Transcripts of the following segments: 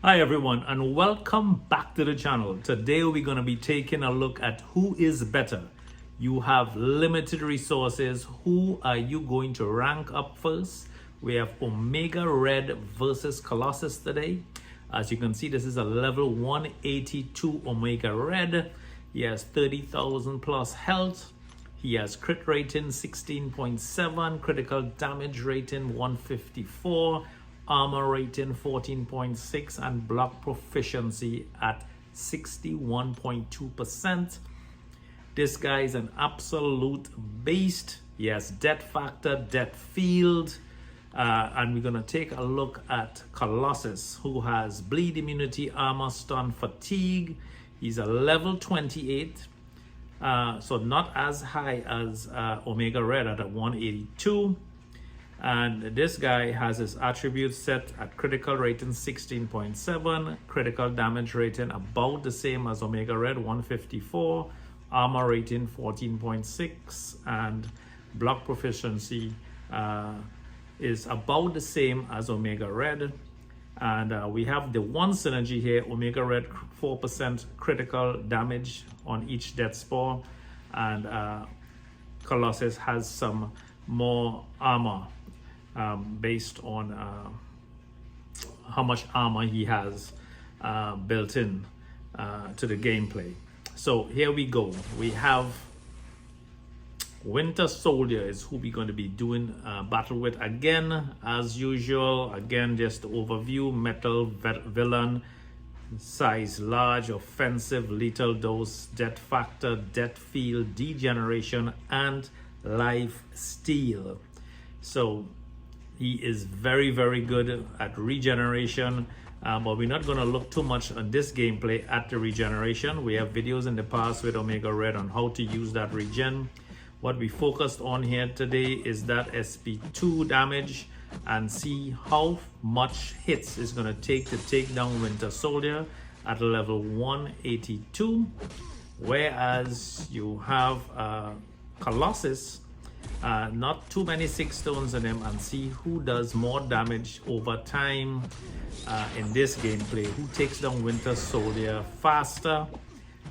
Hi everyone, and welcome back to the channel. Today we're going to be taking a look at who is better. You have limited resources. Who are you going to rank up first? We have Omega Red versus Colossus today. As you can see, this is a level 182 Omega Red. He has 30,000 plus health. He has crit rating 16.7, critical damage rating 154, armor rating 14.6, and block proficiency at 61.2%. This guy is an absolute beast. He has death factor, death field, and we're going to take a look at Colossus, who has bleed immunity, armor, stun, fatigue. He's a level 28, so not as high as Omega Red at a 182. And this guy has his attributes set at critical rating 16.7, critical damage rating about the same as Omega Red 154, armor rating 14.6, and block proficiency is about the same as Omega Red. And we have the one synergy here, Omega Red 4% critical damage on each death spore, and Colossus has some more armor based on how much armor he has built in to the gameplay. So here we go. We have Winter Soldier is who we're going to be doing battle with again, as usual. Again, just overview: metal villain, size large, offensive, lethal dose, death factor, death field, degeneration, and life steal. So he is very good at regeneration, but we're not going to look too much on this gameplay at the regeneration. We have videos in the past with Omega Red on how to use that regen. What we focused on here today is that SP2 damage, and see how much hits it's going to take down Winter Soldier at level 182, whereas you have Colossus, not too many 6 stones in him, and see who does more damage over time in this gameplay, who takes down Winter Soldier faster.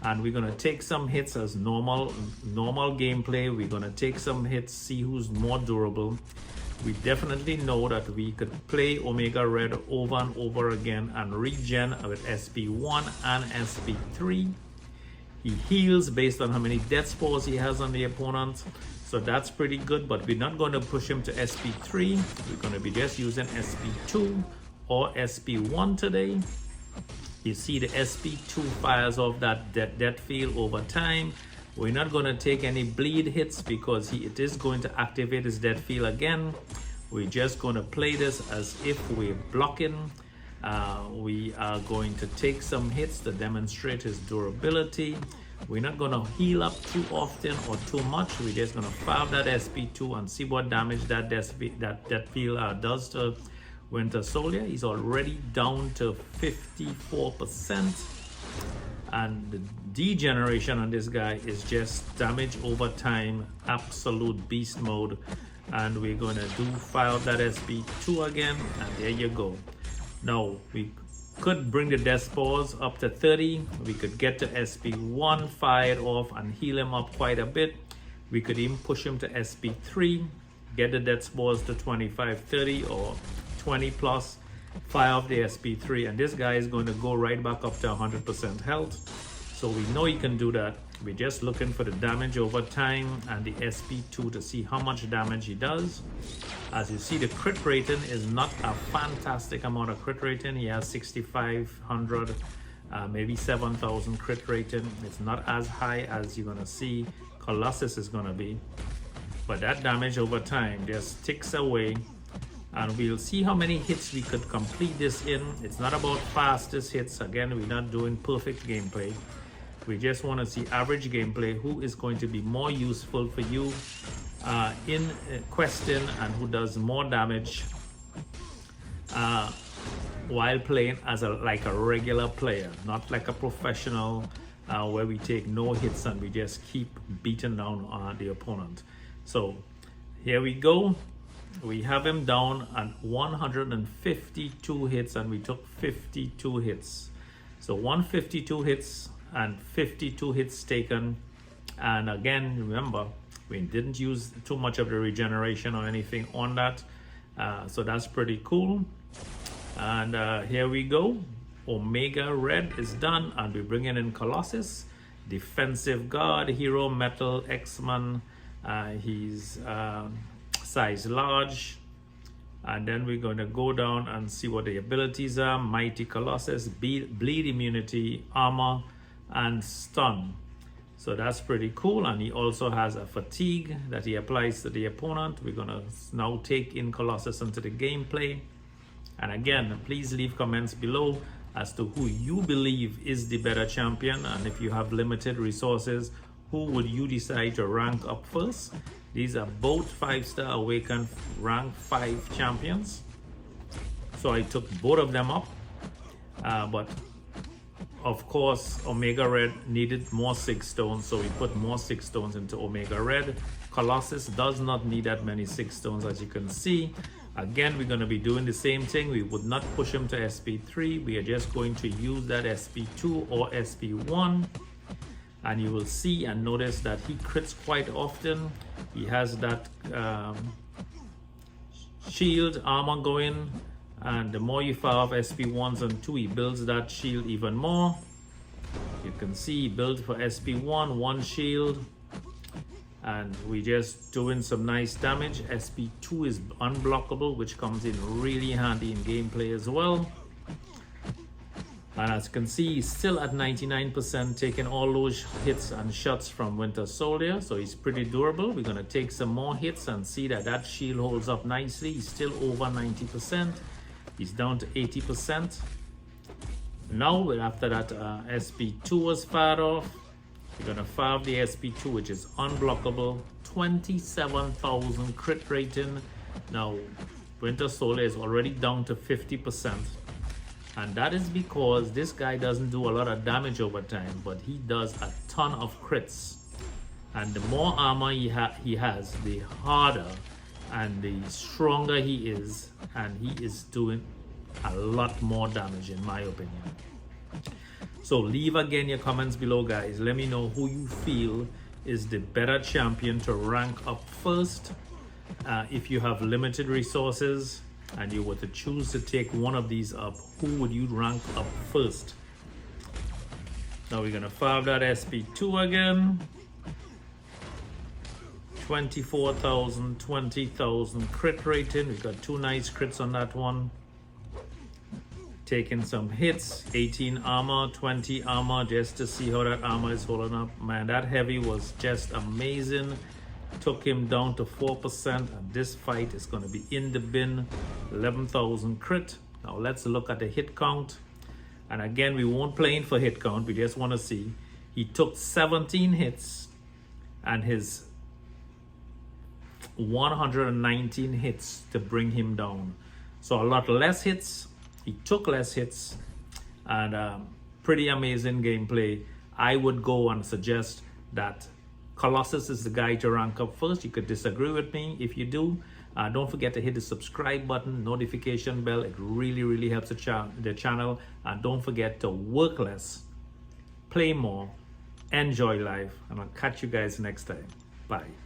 And we're going to take some hits as normal gameplay. We're going to take some hits, see who's more durable. We definitely know that we could play Omega Red over and over again and regen with SP1 and SP3. He heals based on how many death spores he has on the opponent, so that's pretty good. But we're not going to push him to SP3. We're going to be just using SP2 or SP1 today. You see the SP2 fires off that death field over time. We're not going to take any bleed hits because it is going to activate his death field again. We're just going to play this as if we're blocking. We are going to take some hits to demonstrate his durability. We're not going to heal up too often or too much. We're just going to fire that SP2 and see what damage that death field does to Winter Soldier. He's already down to 54%, and the degeneration on this guy is just damage over time, absolute beast mode. And we're going to fire that SP2 again, and there you go. Now we could bring the death spores up to 30. We could get to SP1 fired off and heal him up quite a bit. We could even push him to SP3, get the death spores to 25, 30, or 20 plus, fire off the SP3, and this guy is going to go right back up to 100% health. So we know he can do that. We're just looking for the damage over time and the SP2 to see how much damage he does. As you see, the crit rating is not a fantastic amount of crit rating. He has 6,500, maybe 7,000 crit rating. It's not as high as you're going to see Colossus is going to be, but that damage over time just ticks away. And we'll see how many hits we could complete this in. It's not about fastest hits. Again, we're not doing perfect gameplay. We just want to see average gameplay, who is going to be more useful for you in question, and who does more damage while playing as like a regular player, not like a professional where we take no hits and we just keep beating down the opponent. So here we go. we have him down at 152 hits, and we took 52 hits. So 152 hits and 52 hits taken. And again, remember, we didn't use too much of the regeneration or anything on that. So that's pretty cool. And here we go. Omega Red is done, and we're bringing in Colossus, defensive guard, hero, metal, X-Man. He's size large. And then we're going to go down and see what the abilities are. Mighty Colossus, bleed immunity, armor, and stun. So that's pretty cool. And he also has a fatigue that he applies to the opponent. We're going to now take in Colossus into the gameplay. And again, please leave comments below as to who you believe is the better champion. And if you have limited resources, who would you decide to rank up first? These are both 5-star Awakened rank 5 champions. So I took both of them up. But of course, Omega Red needed more 6 stones, so we put more 6 stones into Omega Red. Colossus does not need that many 6 stones, as you can see. Again, we're going to be doing the same thing. We would not push him to SP3. We are just going to use that SP2 or SP1. And you will see and notice that he crits quite often. He has that shield armor going. And the more you fire off SP1s and 2, he builds that shield even more. You can see he built for SP1, 1 shield. And we just doing some nice damage. SP2 is unblockable, which comes in really handy in gameplay as well. And as you can see, he's still at 99%, taking all those hits and shots from Winter Soldier. So he's pretty durable. We're going to take some more hits and see that that shield holds up nicely. He's still over 90%. He's down to 80%. Now, after that SP2 was fired off, we're going to fire the SP2, which is unblockable. 27,000 crit rating. Now, Winter Soldier is already down to 50%. And that is because this guy doesn't do a lot of damage over time, but he does a ton of crits. And the more armor he has, the harder and the stronger he is. And he is doing a lot more damage, in my opinion. So leave again your comments below, guys. Let me know who you feel is the better champion to rank up first. If you have limited resources and you were to choose to take one of these up, who would you rank up first? Now we're gonna fire that SP2 again. 24,000, 20,000 crit rating. We got 2 nice crits on that one. Taking some hits, 18 armor, 20 armor, just to see how that armor is holding up. Man, that heavy was just amazing. Took him down to 4%, and this fight is going to be in the bin. 11,000 crit. Now let's look at the hit count. And again, we won't play in for hit count. We just want to see. He took 17 hits, and his 119 hits to bring him down. So a lot less hits. He took less hits, and pretty amazing gameplay. I would go and suggest that Colossus is the guy to rank up first. You could disagree with me. If you do, don't forget to hit the subscribe button, notification bell. It really helps the channel. And don't forget to work less, play more, enjoy life, and I'll catch you guys next time. Bye.